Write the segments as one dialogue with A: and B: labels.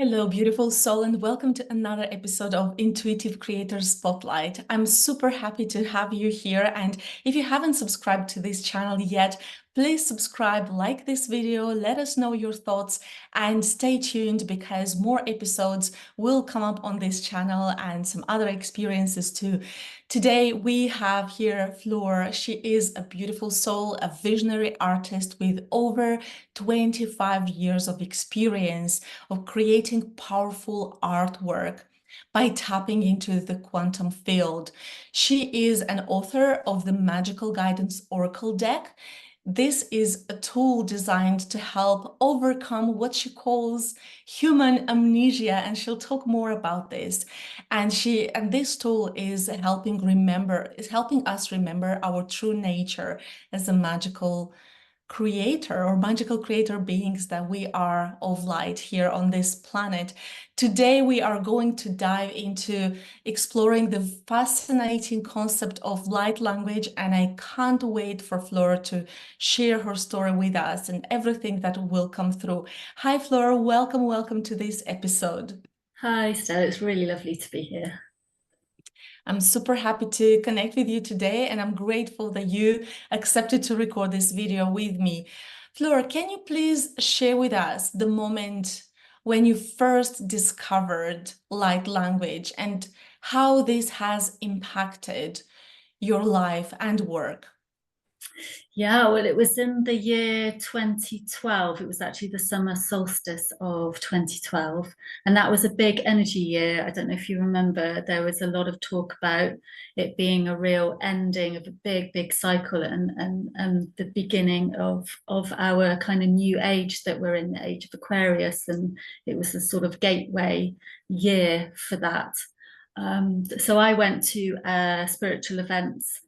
A: Hello, beautiful soul, and welcome to another episode of Intuitive Creator Spotlight. I'm super happy to have you here. And if you haven't subscribed to this channel yet, please subscribe, like this video, let us know your thoughts, and stay tuned because more episodes will come up on this channel and some other experiences too. Today we have here Fleur. She is a beautiful soul, a visionary artist with over 25 years of experience of creating powerful artwork by tapping into the quantum field. She is an author of the Magical Guidance Oracle deck. This is a tool designed to help overcome what she calls human amnesia, and she'll talk more about this. And this tool is helping us remember our true nature as a magical creator beings that we are of light here on this planet. Today, we are going to dive into exploring the fascinating concept of light language, and I can't wait for Fleur to share her story with us and everything that will come through. Hi, Fleur. Welcome to this episode.
B: Hi, Stella. It's really lovely to be here.
A: I'm super happy to connect with you today, and I'm grateful that you accepted to record this video with me. Fleur, can you please share with us the moment when you first discovered light language and how this has impacted your life and work?
B: Yeah, well, it was in the year 2012. It was actually the summer solstice of 2012. And that was a big energy year. I don't know if you remember, there was a lot of talk about it being a real ending of a big cycle and the beginning of our kind of new age that we're in, the age of Aquarius. And it was a sort of gateway year for that. So I went to spiritual events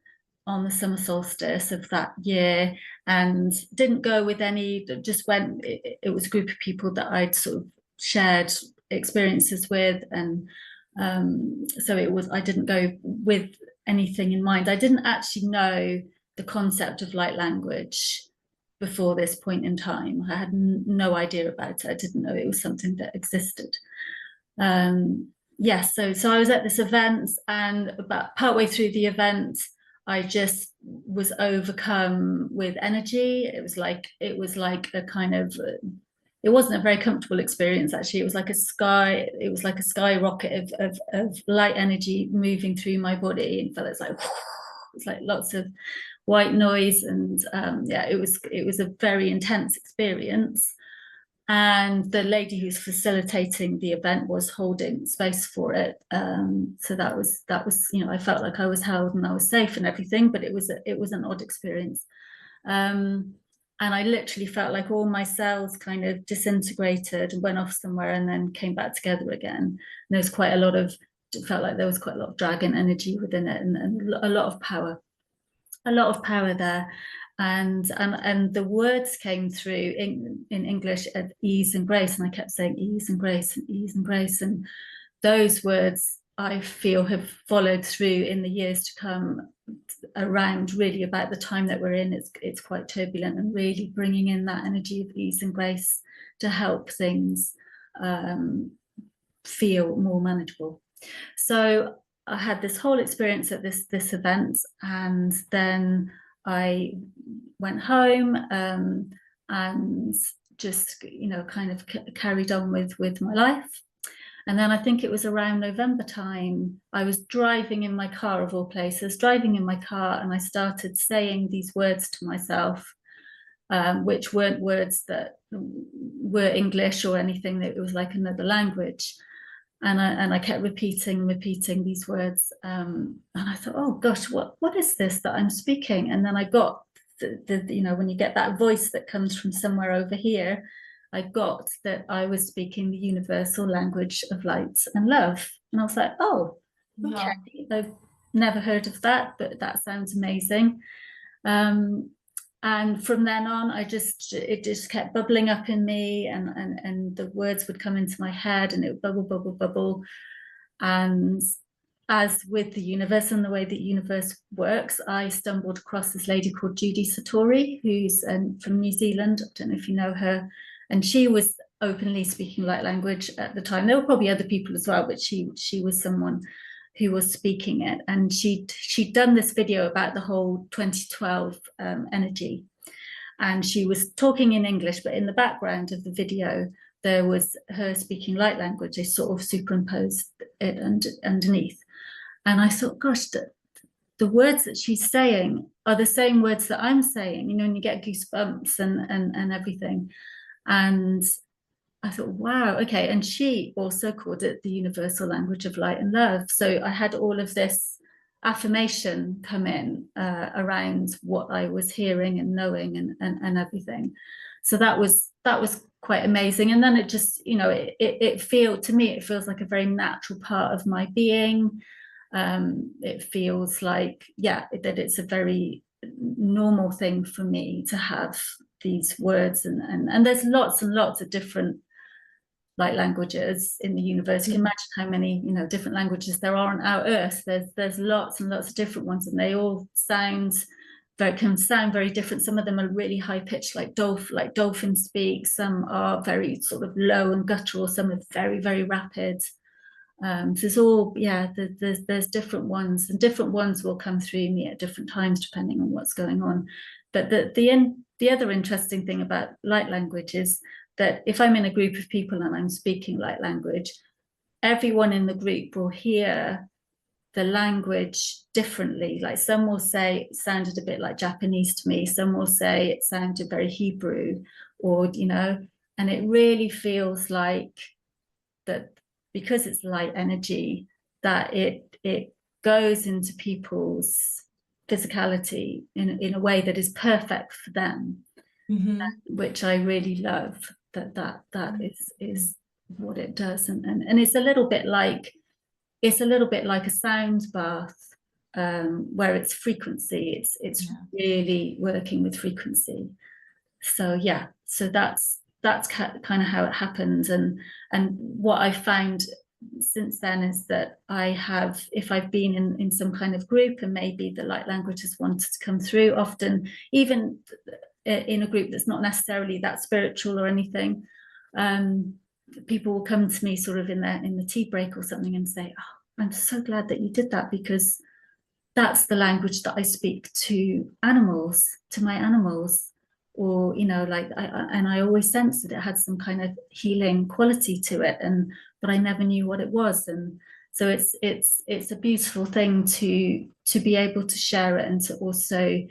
B: on the summer solstice of that year and didn't go with any, just went, it was a group of people that I'd sort of shared experiences with. And so I didn't go with anything in mind. I didn't actually know the concept of light language before this point in time. I had no idea about it. I didn't know it was something that existed. Yes, so I was at this event, and about partway through the event, I just was overcome with energy. It was like a kind of it wasn't a very comfortable experience actually. It was like a skyrocket of light energy moving through my body, and felt it's like lots of white noise, and yeah, it was a very intense experience. And the lady who's facilitating the event was holding space for it. So that was I felt like I was held and I was safe and everything, but it was an odd experience. And I literally felt like all my cells kind of disintegrated and went off somewhere and then came back together again. And there was quite a lot of it felt like there was quite a lot of dragon energy within it, and a lot of power there. And the words came through in English at ease and grace, and I kept saying ease and grace and ease and grace, and those words I feel have followed through in the years to come around really about the time that we're in. It's quite turbulent, and really bringing in that energy of ease and grace to help things feel more manageable. So I had this whole experience at this event, and then I went home and just kind of carried on with my life. And then I think it was around November time, I was driving in my car, of all places, and I started saying these words to myself, which weren't words that were English or anything. That it was like another language. And I kept repeating these words, and I thought, oh gosh, what is this that I'm speaking? And then I got the when you get that voice that comes from somewhere over here, I got that I was speaking the universal language of light and love. And I was like, oh, okay, I've never heard of that, but that sounds amazing. And from then on, it just kept bubbling up in me, and the words would come into my head, and it would bubble. And as with the universe and the way the universe works, I stumbled across this lady called Judy Satori, who's from New Zealand. I don't know if you know her. And she was openly speaking light language at the time. There were probably other people as well, but she was someone who was speaking it, and she'd done this video about the whole 2012 energy, and she was talking in English, but in the background of the video there was her speaking light language. They sort of superimposed it underneath, and I thought, gosh, the words that she's saying are the same words that I'm saying, you know, and you get goosebumps and everything. And I thought, wow, okay. And she also called it the universal language of light and love. So I had all of this affirmation come in around what I was hearing and knowing and everything. So that was quite amazing. And then it just, you know, it feels, to me, it feels like a very natural part of my being. It feels like, yeah, that it's a very normal thing for me to have these words, and there's lots and lots of different like languages in the universe. You can imagine how many, you know, different languages there are on our earth. There's lots and lots of different ones, and they all can sound very different. Some of them are really high pitched, like dolphins speak. Some are very sort of low and guttural. Some are very, very rapid. So there's all, yeah, there's different ones, and different ones will come through me at different times depending on what's going on. But the other interesting thing about light language is that if I'm in a group of people and I'm speaking light language, everyone in the group will hear the language differently. Like some will say it sounded a bit like Japanese to me, some will say it sounded very Hebrew, or, you know, and it really feels like that, because it's light energy, that it goes into people's physicality in a way that is perfect for them, which I really love. That is what it does, and it's a little bit like a sound bath, where it's frequency. It's really working with frequency. So yeah, so that's kind of how it happens, and what I found since then is that I have, if I've been in some kind of group and maybe the light language has wanted to come through, often even in a group that's not necessarily that spiritual or anything, people will come to me sort of in the tea break or something and say, oh, I'm so glad that you did that, because that's the language that I speak to animals, to my animals. Or, you know, like I always sensed that it had some kind of healing quality to it, but I never knew what it was. And so it's a beautiful thing to be able to share it and to also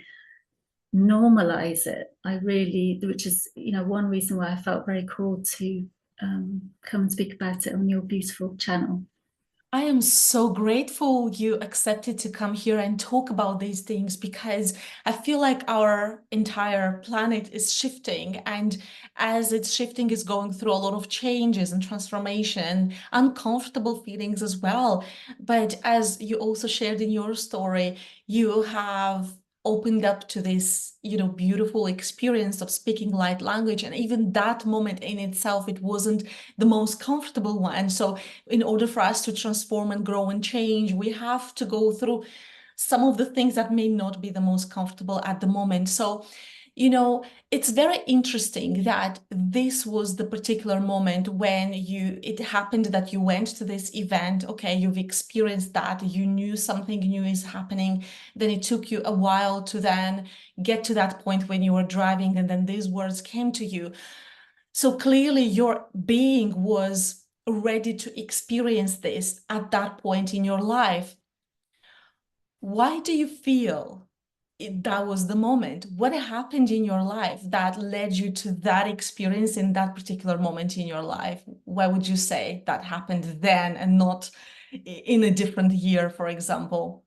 B: normalize it. I really, which is, you know, one reason why I felt very called to come and speak about it on your beautiful channel.
A: I am so grateful you accepted to come here and talk about these things, because I feel like our entire planet is shifting, and as it's shifting, it's going through a lot of changes and transformation, uncomfortable feelings as well. But as you also shared in your story, you have opened up to this, you know, beautiful experience of speaking light language. And even that moment in itself, it wasn't the most comfortable one. So in order for us to transform and grow and change, we have to go through some of the things that may not be the most comfortable at the moment. So, you know, it's very interesting that this was the particular moment when it happened that you went to this event. Okay, you've experienced that, you knew something new is happening. Then it took you a while to then get to that point when you were driving, and then these words came to you. So clearly your being was ready to experience this at that point in your life. Why do you feel that was the moment? What happened in your life that led you to that experience in that particular moment in your life? Why would you say that happened then and not in a different year, for example?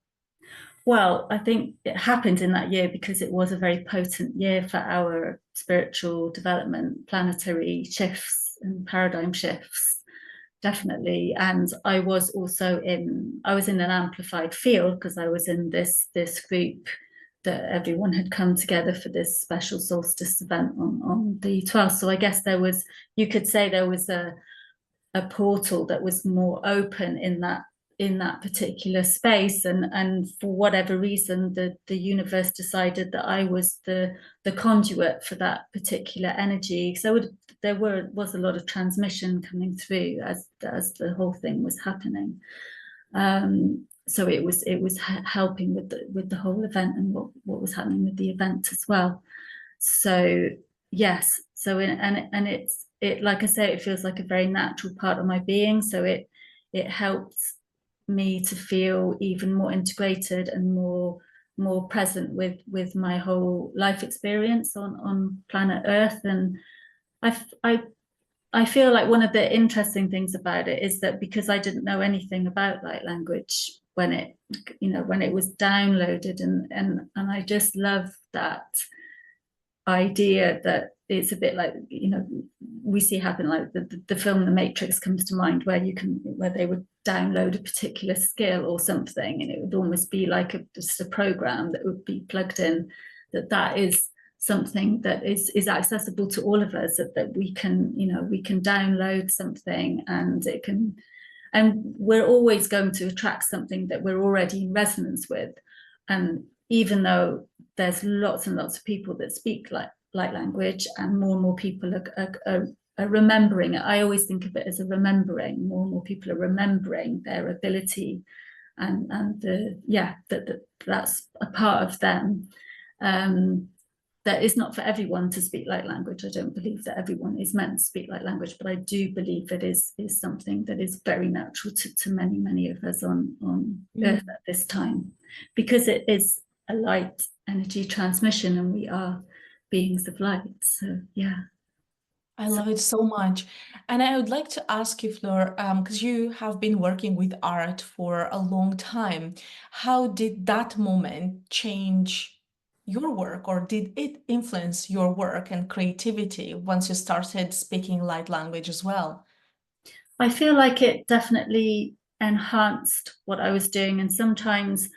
B: Well, I think it happened in that year because it was a very potent year for our spiritual development, planetary shifts and paradigm shifts, definitely. And I was also I was in an amplified field because I was in this group that everyone had come together for this special solstice event on the 12th. So I guess you could say there was a portal that was more open in that particular space, and for whatever reason the universe decided that I was the conduit for that particular energy. So was a lot of transmission coming through as the whole thing was happening. So it was helping with the whole event and what was happening with the event as well. So yes, so and it like I say, it feels like a very natural part of my being. So it helps me to feel even more integrated and more present with my whole life experience on planet Earth. And I I I feel like one of the interesting things about it is that because I didn't know anything about light language when it was downloaded, and I just love that idea that it's a bit like we see happen, like the film The Matrix comes to mind, where they would download a particular skill or something, and it would almost be like just a program that would be plugged in. That is something that is accessible to all of us, that we can download something, and we're always going to attract something that we're already in resonance with. And even though there's lots and lots of people that speak light language, and more people are remembering it. I always think of it as a remembering. More and more people are remembering their ability, and that's a part of them. That is not for everyone to speak light language. I don't believe that everyone is meant to speak light language, but I do believe it is something that is very natural to many of us on Earth at this time, because it is a light energy transmission, and we are beings of light. So yeah.
A: I love it so much. And I would like to ask you, Fleur, because you have been working with art for a long time, how did that moment change your work, or did it influence your work and creativity once you started speaking light language as well?
B: I feel like it definitely enhanced what I was doing, and sometimes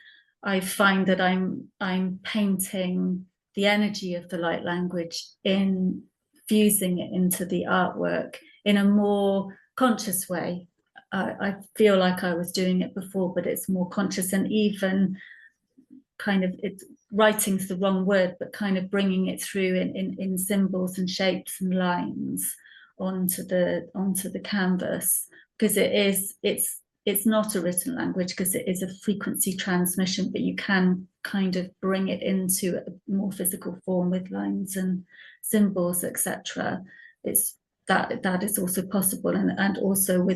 B: I find that I'm painting the energy of the light language, in fusing it into the artwork in a more conscious way. I feel like I was doing it before, but it's more conscious, and even kind of, it's writing's the wrong word, but kind of bringing it through in symbols and shapes and lines onto the canvas, because it's not a written language, because it is a frequency transmission, but you can kind of bring it into a more physical form with lines and symbols, etc. It's that is also possible, and also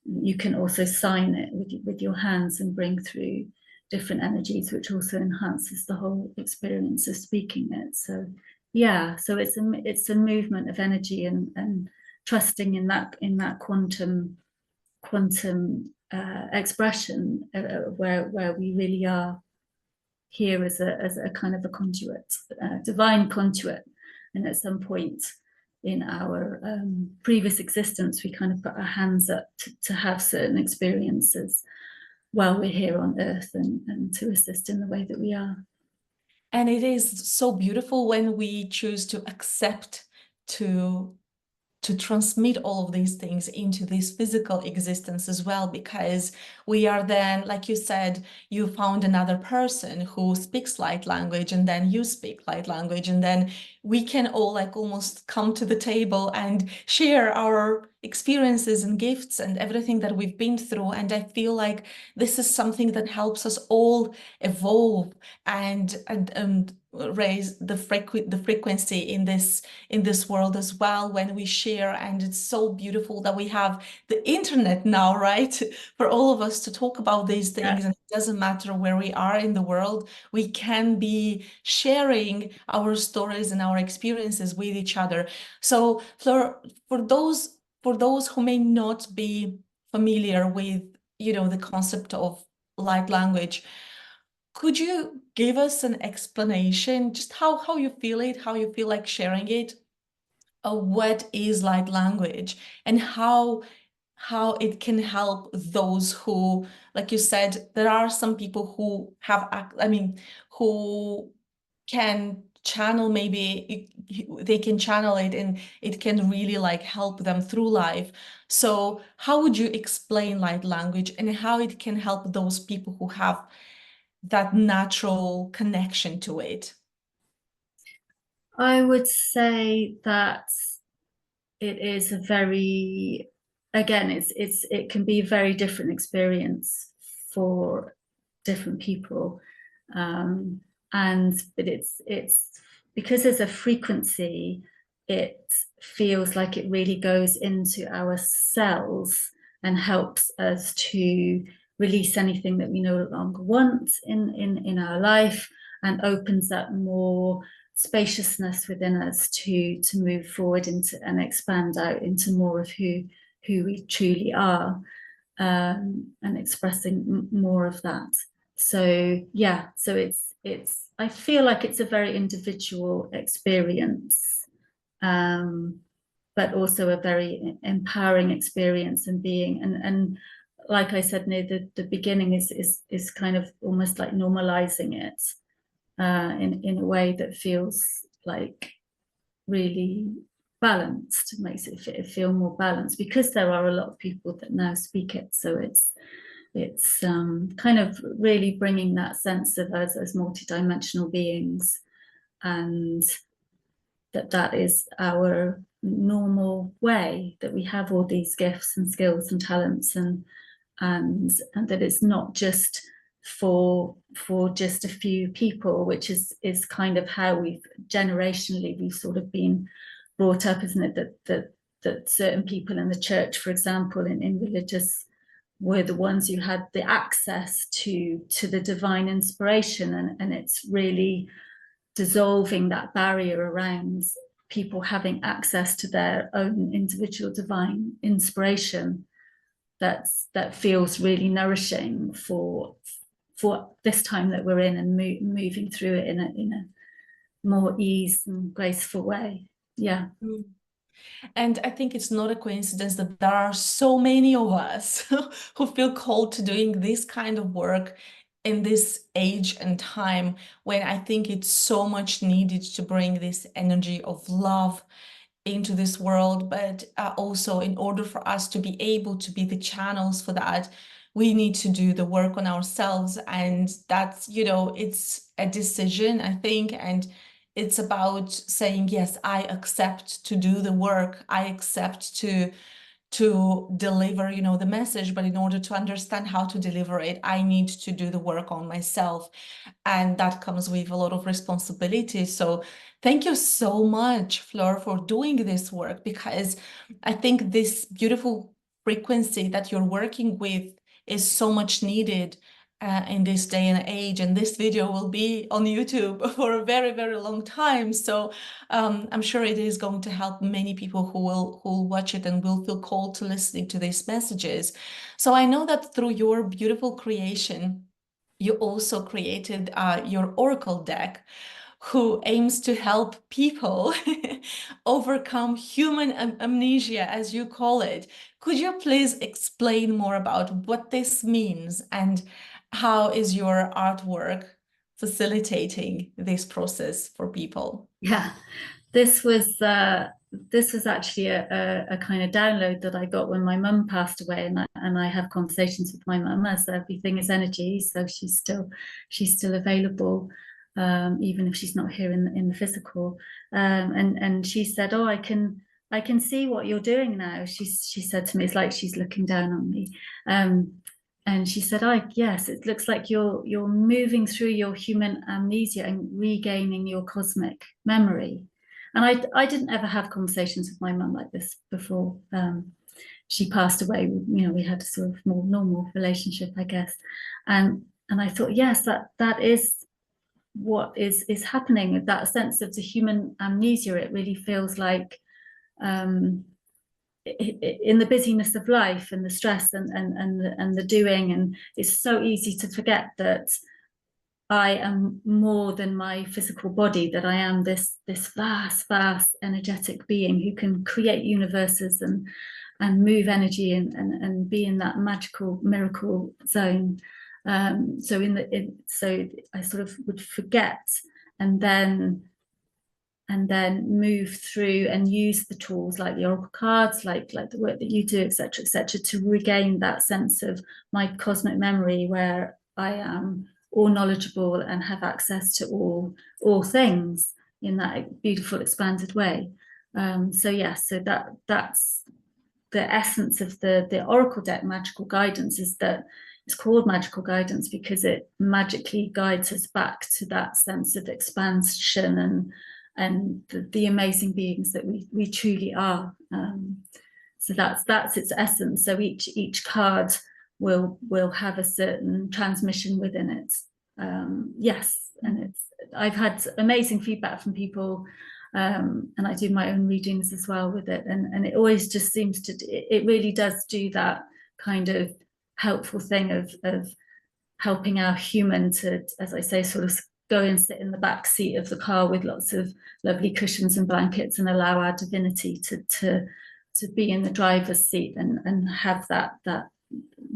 B: you can also sign it with your hands and bring through different energies, which also enhances the whole experience of speaking it. So yeah, so it's a movement of energy, and trusting in that quantum expression, where we really are here as a kind of a conduit, divine conduit. And at some point in our previous existence, we kind of put our hands up to have certain experiences while we're here on Earth, and to assist in the way that we are.
A: And it is so beautiful when we choose to accept to transmit all of these things into this physical existence as well, because we are then, like you said, you found another person who speaks light language, and then you speak light language, and then we can all like almost come to the table and share our experiences and gifts and everything that we've been through. And I feel like this is something that helps us all evolve and raise the frequency in this world as well, when we share. And it's so beautiful that we have the internet now, right? For all of us to talk about these things, and it doesn't matter where we are in the world, we can be sharing our stories and our experiences with each other. So Fleur, for those who may not be familiar with the concept of light language, could you give us an explanation, just how you feel it, how you feel like sharing it? What is light language, and how it can help those who, like you said, there are some people who who can channel, maybe they can channel it, and it can really like help them through life. So how would you explain light language, and how it can help those people who have that natural connection to it?
B: I would say that it is a very, again, it can be a very different experience for different people. But it's because there's a frequency, it feels like it really goes into our cells and helps us to release anything that we no longer want in our life, and opens up more spaciousness within us to move forward into and expand out into more of who we truly are, and expressing more of that. So yeah, so it's I feel like it's a very individual experience, but also a very empowering experience, and being and like I said near the beginning, is kind of almost like normalizing it, in a way that feels like really balanced, makes it feel more balanced, because there are a lot of people that now speak it. So it's kind of really bringing that sense of us as multidimensional beings, and that is our normal way, that we have all these gifts and skills and talents, and that it's not just for just a few people, which is kind of how we've sort of been brought up, isn't it? That certain people in the church, for example, in religious, were the ones who had the access to the divine inspiration, and it's really dissolving that barrier around people having access to their own individual divine inspiration, that feels really nourishing for this time that we're in, and moving through it in a more ease and graceful way. Yeah.
A: And I think it's not a coincidence that there are so many of us who feel called to doing this kind of work in this age and time, when I think it's so much needed to bring this energy of love into this world. But also, in order for us to be able to be the channels for that, we need to do the work on ourselves. And that's, it's a decision, I think. And it's about saying, yes, I accept to do the work. I accept to deliver, the message. But in order to understand how to deliver it, I need to do the work on myself. And that comes with a lot of responsibility. So thank you so much, Fleur, for doing this work, because I think this beautiful frequency that you're working with is so much needed in this day and age. And this video will be on YouTube for a very, very long time. So I'm sure it is going to help many people who will watch it and will feel called to listening to these messages. So I know that through your beautiful creation, you also created your Oracle deck, who aims to help people overcome human amnesia, as you call it. Could you please explain more about what this means, and how is your artwork facilitating this process for people?
B: Yeah, this was actually a kind of download that I got when my mum passed away, and I have conversations with my mum, as everything is energy, so she's still available, even if she's not here in the physical. And she said, "Oh, I can see what you're doing now." She said to me, it's like she's looking down on me. And she said, "Oh, yes, it looks like you're moving through your human amnesia and regaining your cosmic memory." And I didn't ever have conversations with my mum like this before. She passed away. We had a sort of more normal relationship, I guess. And I thought, yes, that is what is happening. That sense of the human amnesia. It really feels like, in the busyness of life and the stress and the doing, and it's so easy to forget that I am more than my physical body, that I am this vast energetic being who can create universes and move energy and be in that magical miracle zone. So I sort of would forget, and then move through and use the tools like the oracle cards, like the work that you do, etc., to regain that sense of my cosmic memory, where I am all knowledgeable and have access to all things in that beautiful expanded way. So yes, so that's the essence of the Oracle deck magical guidance, is that it's called magical guidance because it magically guides us back to that sense of expansion and the amazing beings that we truly are. So that's its essence. So each card will have a certain transmission within it. Yes, and I've had amazing feedback from people, and I do my own readings as well with it, and it always just seems to, it really does do that kind of helpful thing of helping our human to, as I say, sort of go and sit in the back seat of the car with lots of lovely cushions and blankets and allow our divinity to be in the driver's seat and have that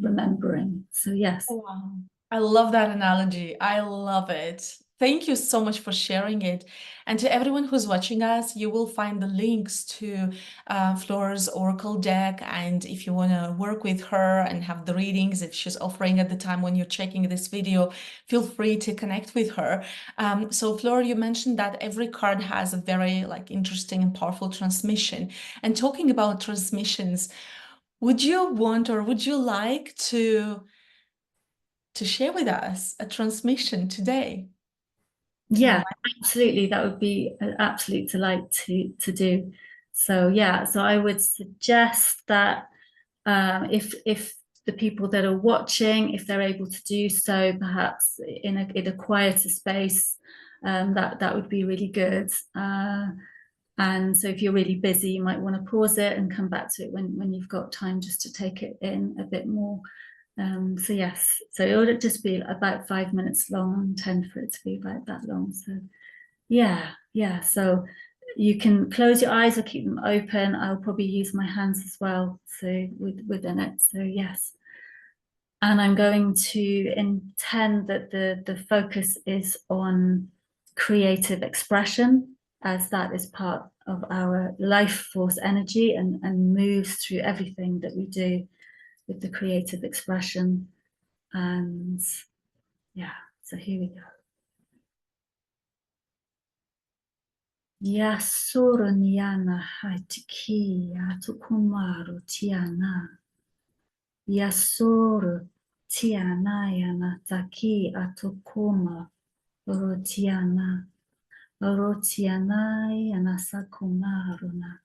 B: remembering. So yes.
A: Wow. I love that analogy. I love it. Thank you so much for sharing it. And to everyone who's watching us, you will find the links to Fleur's Oracle deck. And if you want to work with her and have the readings that she's offering at the time when you're checking this video, feel free to connect with her. So Fleur, you mentioned that every card has a very interesting and powerful transmission. And talking about transmissions, would you want or would you like to share with us a transmission today?
B: Yeah, absolutely. That would be an absolute delight to do. So yeah, so I would suggest that if the people that are watching, if they're able to do so, perhaps in a quieter space, that would be really good. And so if you're really busy, you might want to pause it and come back to it when you've got time, just to take it in a bit more. So yes, so it would just be about 5 minutes long. I intend for it to be about that long. So yeah. So you can close your eyes or keep them open. I'll probably use my hands as well, so within it. So yes. And I'm going to intend that the focus is on creative expression, as that is part of our life force energy and moves through everything that we do with the creative expression. And yeah, so here we go. Yasoro niana haitiki atukumaru tiana. Yasoro tiana yana taki atukuma rotiana. Rotiana yana sakumaruna.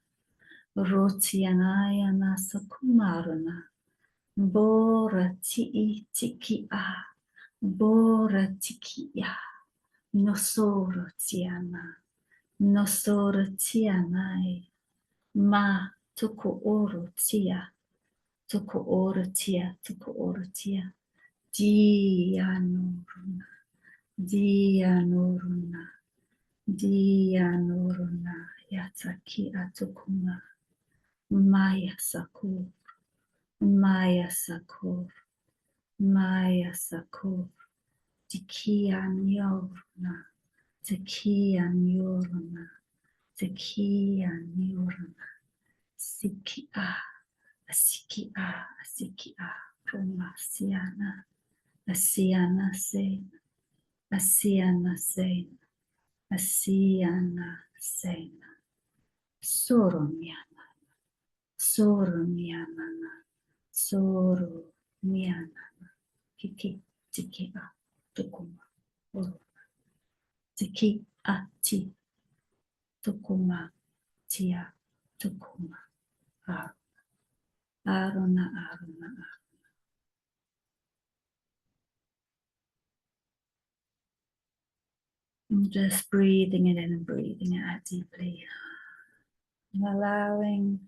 B: Rotiana yana sakumaruna. Bora tiki a. Bora tiki ya. Nosoro tiana. Nosoro tianai. Ma tuku oro tia. Tuku oro tia. Tuku oro tia. Dianoruna. Dianoruna. Dianoruna. Yataki atukuma. Maya sakur. Maya sakur. Maya sakur. Tikian yoruna. Tikian yoruna. Tikian yoruna. Sikia. Asikia. Asikia. Promasiana. Asiana sen. Asiana sen. Asiana sen. Soromiana. Soromiana. Soromiana. Kiki. Tikia. Tukuma. Oro. Tiki. Ati. Tukuma. Tia. Tukuma. Aruna. Aruna. Aruna. And just breathing it in and breathing it out deeply. And allowing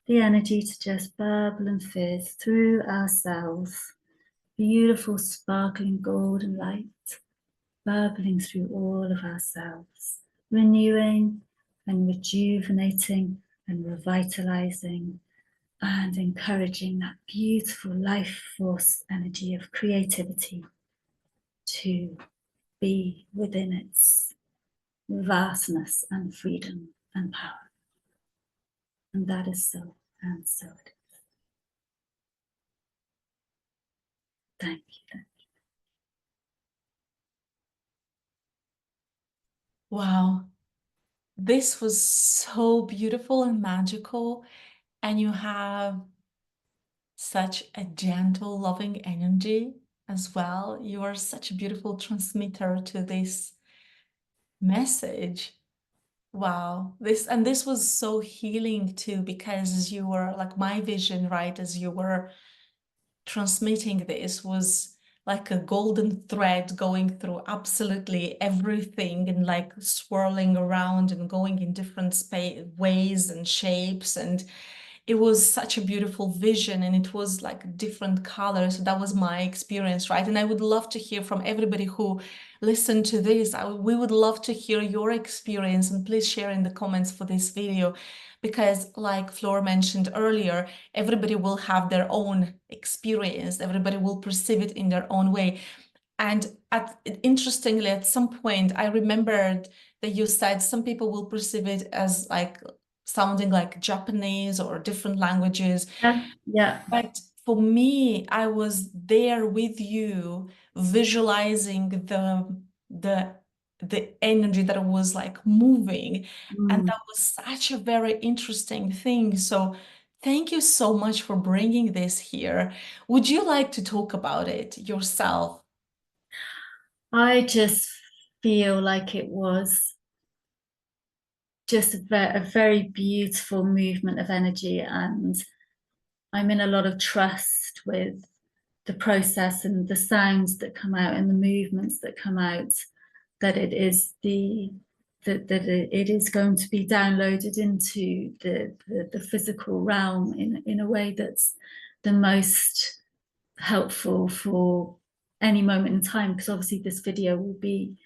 B: the energy to just bubble and fizz through ourselves. Beautiful, sparkling golden light bubbling through all of ourselves, renewing and rejuvenating and revitalizing and encouraging that beautiful life force energy of creativity to be within its vastness and freedom and power. And that is so, and so it is. Thank you.
A: Wow. this was so beautiful and magical, and you have such a gentle, loving energy as well. You are such a beautiful transmitter to this message. Wow. This was so healing too, because you were like my vision, right? As you were transmitting this was like a golden thread going through absolutely everything and like swirling around and going in different ways and shapes, and it was such a beautiful vision, and it was like different colors. So that was my experience, right? And I would love to hear from everybody who listened to this. We would love to hear your experience, and please share in the comments for this video, because like Fleur mentioned earlier, everybody will have their own experience. Everybody will perceive it in their own way. And interestingly, at some point, I remembered that you said some people will perceive it as like sounding like Japanese or different languages.
B: Yeah, yeah.
A: But for me, I was there with you, visualizing the the energy that was like moving. And
B: Mm.
A: that was such a very interesting thing. So thank you so much for bringing this here. Would you like to talk about it yourself?
B: I just feel like it was just a very beautiful movement of energy, and I'm in a lot of trust with the process and the sounds that come out and the movements that come out, that it is it is going to be downloaded into the physical realm in a way that's the most helpful for any moment in time, because obviously this video will be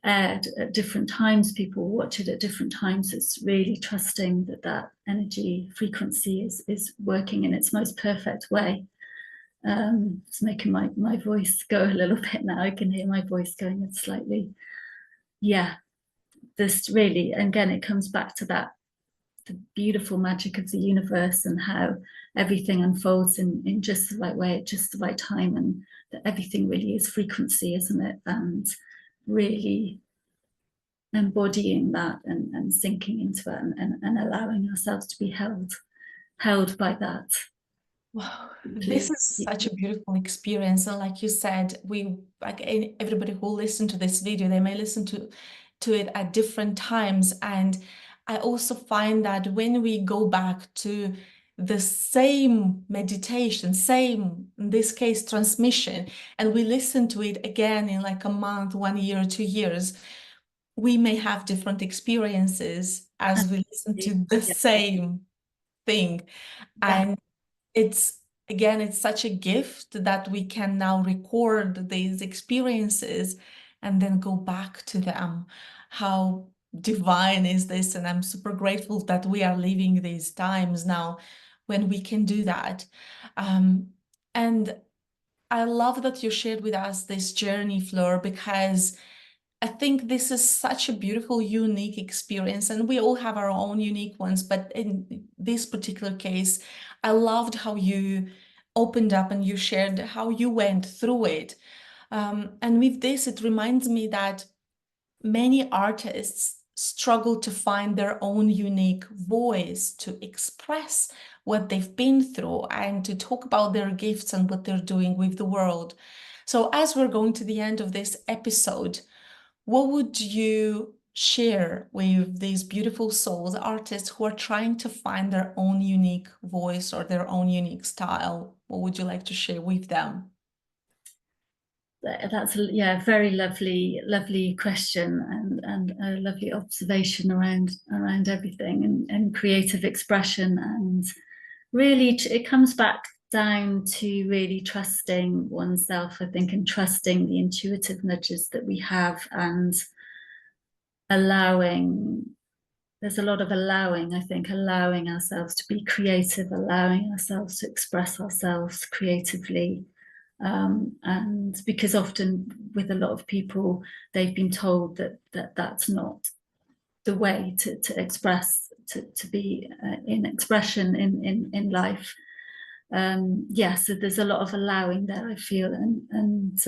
B: aired at different times, people watch it at different times. It's really trusting that that energy frequency is working in its most perfect way. It's making my voice go a little bit now. I can hear my voice going. It's slightly, yeah, this really, again, it comes back to that, the beautiful magic of the universe and how everything unfolds in just the right way at just the right time, and that everything really is frequency, isn't it? And really embodying that and sinking into it, and allowing ourselves to be held by that.
A: Wow, this
B: Because
A: is such a beautiful experience. And like you said, we like everybody who listened to this video, they may listen to it at different times. And I also find that when we go back to the same meditation, same, in this case, transmission, and we listen to it again in like a month, 1 year, 2 years, we may have different experiences as we listen to the
B: yeah,
A: same thing.
B: yeah,
A: And it's again, it's such a gift that we can now record these experiences and then go back to them. How divine is this? And I'm super grateful that we are living these times now when we can do that. And I love that you shared with us this journey, Fleur, because I think this is such a beautiful, unique experience, and we all have our own unique ones. But in this particular case, I loved how you opened up and you shared how you went through it. And with this, it reminds me that many artists struggle to find their own unique voice to express what they've been through and to talk about their gifts and what they're doing with the world. So, as we're going to the end of this episode, what would you share with these beautiful souls, artists who are trying to find their own unique voice or their own unique style? What would you like to share with them?
B: that's a, yeah, very lovely question, and a lovely observation around everything, and creative expression. And really it comes back down to really trusting oneself, I think, and trusting the intuitive nudges that we have, and allowing, there's a lot of allowing, I think, allowing ourselves to be creative, allowing ourselves to express ourselves creatively. And because often with a lot of people, they've been told that that's not the way to express, to be in expression in life. Yeah, so there's a lot of allowing there, I feel, and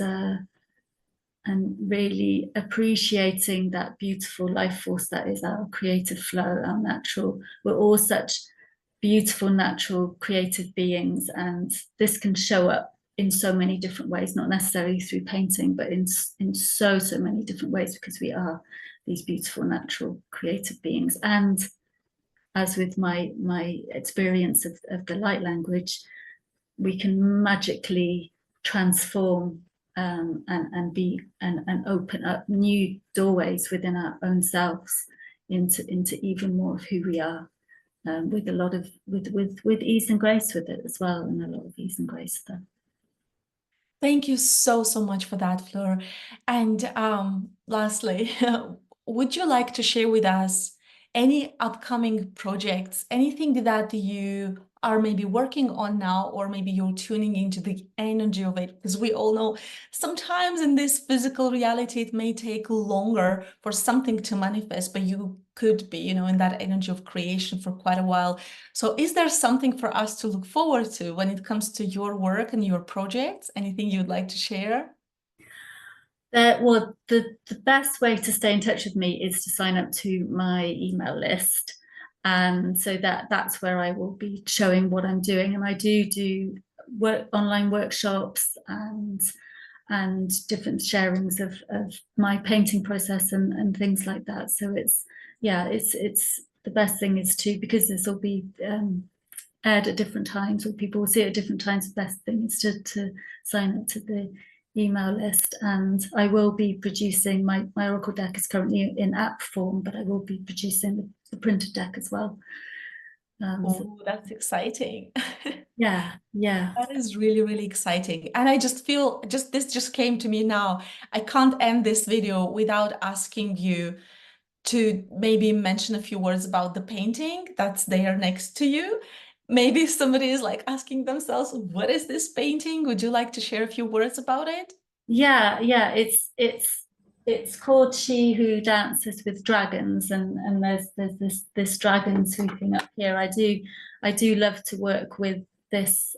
B: and really appreciating that beautiful life force that is our creative flow, our natural. We're all such beautiful, natural, creative beings, and this can show up in so many different ways, not necessarily through painting, but in so many different ways, because we are these beautiful, natural, creative beings. And as with my experience of the light language, we can magically transform and be and open up new doorways within our own selves into even more of who we are, with a lot of with ease and grace with it as well, and a lot of ease and grace there.
A: Thank you so, so much for that, Fleur. And lastly, would you like to share with us any upcoming projects, anything that you are maybe working on now, or maybe you're tuning into the energy of it? Because we all know sometimes in this physical reality, it may take longer for something to manifest, but you could be, you know, in that energy of creation for quite a while. So is there something for us to look forward to when it comes to your work and your projects? Anything you'd like to share?
B: Well, the best way to stay in touch with me is to sign up to my email list. And so that's where I will be showing what I'm doing. And I do online workshops and different sharings of my painting process and things like that. So it's the best thing is to, because this will be aired at different times, or people will see it at different times, the best thing is to sign up to the email list. And I will be producing my oracle deck is currently in app form, but I will be producing the printed deck as well.
A: Oh, that's exciting.
B: Yeah.
A: That is really, really exciting. And I just feel this just came to me now. I can't end this video without asking you to maybe mention a few words about the painting that's there next to you. Maybe somebody is like asking themselves, what is this painting? Would you like to share a few words about it?
B: Yeah. It's called She Who Dances with Dragons, and there's this dragon sweeping up here. I do love to work with this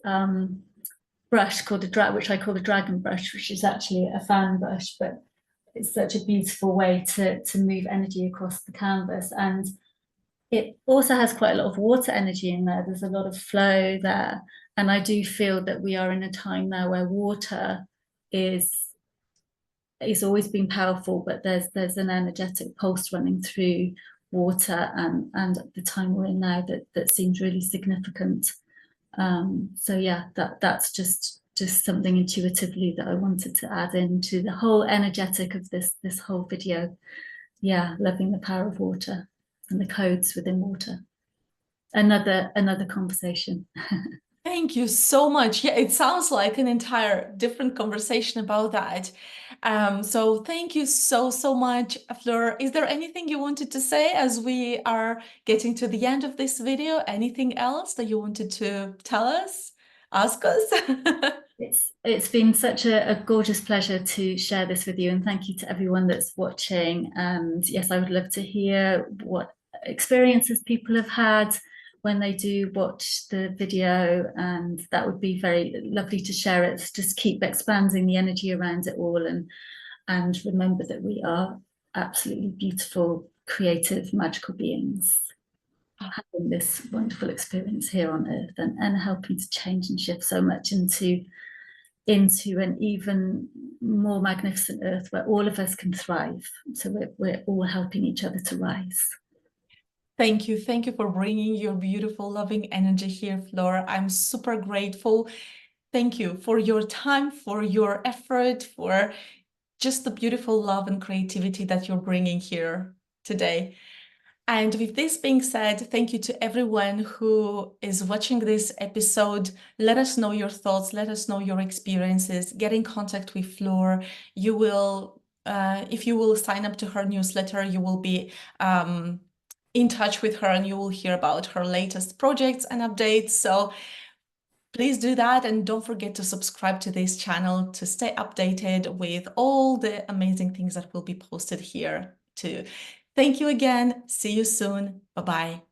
B: brush called which I call the dragon brush, which is actually a fan brush, but it's such a beautiful way to move energy across the canvas. And it also has quite a lot of water energy in there. There's a lot of flow there. And I do feel that we are in a time now where water is it's always been powerful, but there's an energetic pulse running through water, and at the time we're in now that seems really significant. So yeah, that's just something intuitively that I wanted to add into the whole energetic of this whole video. Yeah, loving the power of water and the codes within water. Another conversation.
A: Thank you so much. Yeah, it sounds like an entire different conversation about that. So thank you so, so much, Fleur. Is there anything you wanted to say as we are getting to the end of this video? Anything else that you wanted to tell us, ask us?
B: It's been such a gorgeous pleasure to share this with you, and thank you to everyone that's watching. And yes, I would love to hear what experiences people have had when they do watch the video, and that would be very lovely to share it. Just keep expanding the energy around it all, and remember that we are absolutely beautiful, creative, magical beings having this wonderful experience here on earth, and helping to change and shift so much into an even more magnificent earth where all of us can thrive. So we're all helping each other to rise.
A: Thank you. Thank you for bringing your beautiful, loving energy here, Flora. I'm super grateful. Thank you for your time, for your effort, for just the beautiful love and creativity that you're bringing here today. And with this being said, thank you to everyone who is watching this episode. Let us know your thoughts. Let us know your experiences. Get in contact with Fleur. You will, if you will sign up to her newsletter, you will be in touch with her, and you will hear about her latest projects and updates. So please do that, and don't forget to subscribe to this channel to stay updated with all the amazing things that will be posted here too. Thank you again. See you soon. Bye-bye.